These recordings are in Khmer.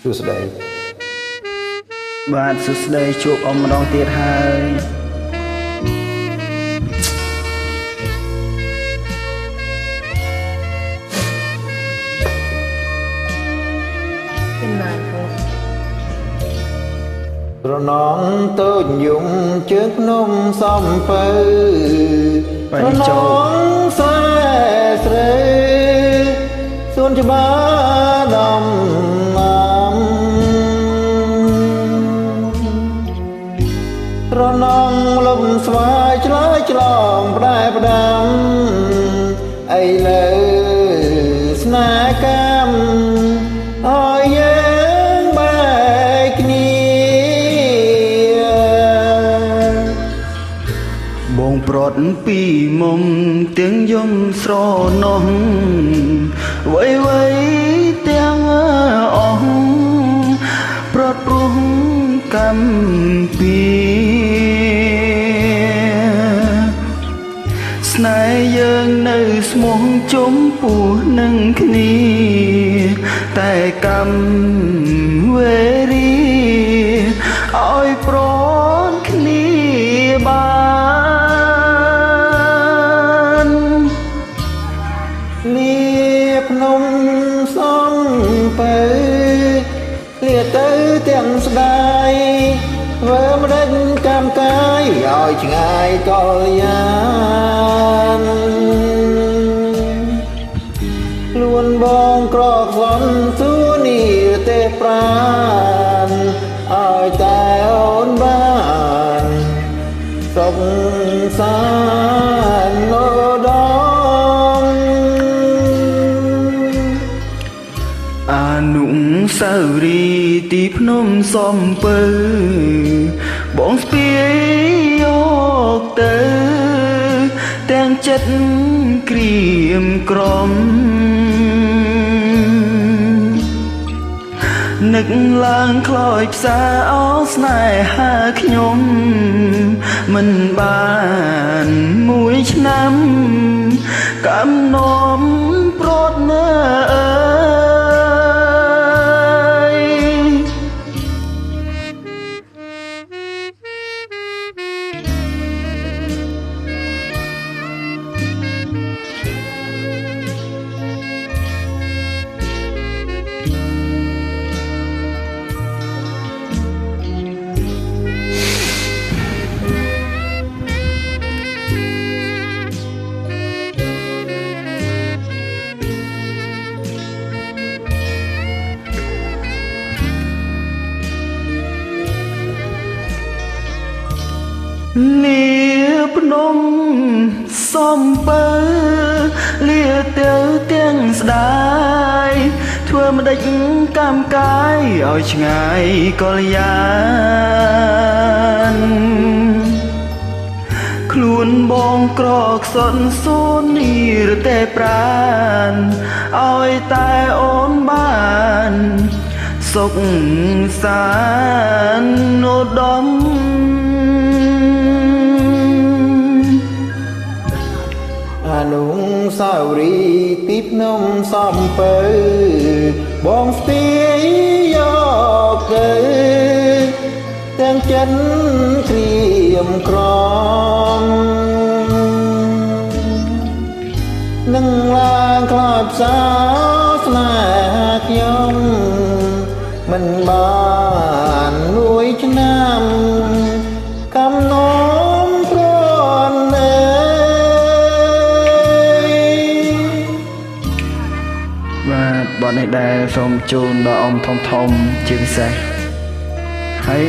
សួស្តីបាទសួស្តីជួបអមម្ដងទៀតហើយเป็นนานพอរណងតូចយំជើងភ្នំសំពៅបាយចូលស្រែស្រីសួនច្បារដំណាំរណងលំស្វាយឆ្លើយឆ្លងផ្ដែផ្ដាំអីលើស្នេហ៍កម្មឲ្យយើងបែកគ្នាបងប្រត់ពីមុំទាំងយំស្រណោះវៃវៃទាំងអស់ប្រត់ព្រោះកម្មពីស្នេហ៍យើងនៅស្មោះជុំពោះនឹងគ្នាតែកម្មវេរីឲ្យប្រនគ្នាបានលាភ្នំសំពៅលាទៅទាំងស្ដាយធ្វើម្ដេចកម្មកាយឲ្យឆ្ងាយកលយានខ្លួនបងក្រកសន់សួរនេះទេប្រានឲ្យតែអូនបានសុខសាន្តនោដមអនុស្សាវរីយ៍ទីភ្នំសំពៅបងស្ពាយយកទៅទាំងចិត្តក្រៀមក្រំនឹកឡើងខ្លោចផ្សាអោស្នេហាខ្ញុំមិនបានមួយឆ្នាំកំណំប្រត់នៅអើយលាភ្នំសំពៅលាទៅទាំងស្ដាយធ្វើម្ដេចកម្មកាយឲ្យឆ្ងាយកលយានខ្លួនបងក្រកសន់សូននេះរទេប្រានឲ្យតែអូនបានសុខសាន្តឧត្តមអនុស្សាវរីយ៍ទីភ្នំសំពៅបងស្ពាយយកទៅទាំងចិនក្រៀមក្រំនឹងឡើងខ្លោចផ្សាស្នេហាខ្ញុំមិនបានមួយឆ្នាំកំណំប្រណេបាទបទនេះដែលសូមជូនដល់អ៊ំធំជាពិសេសហើយ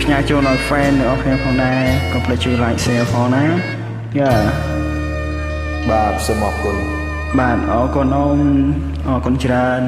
ផ្ញើជូនដល់ friend ទាំងអស់គ្នាផងដែរកុំភ្លេចជួយ like share ផងណាយ៉ាបាទសូមអរគុណបាទអរគុណអ៊ំអរគុណច្រើន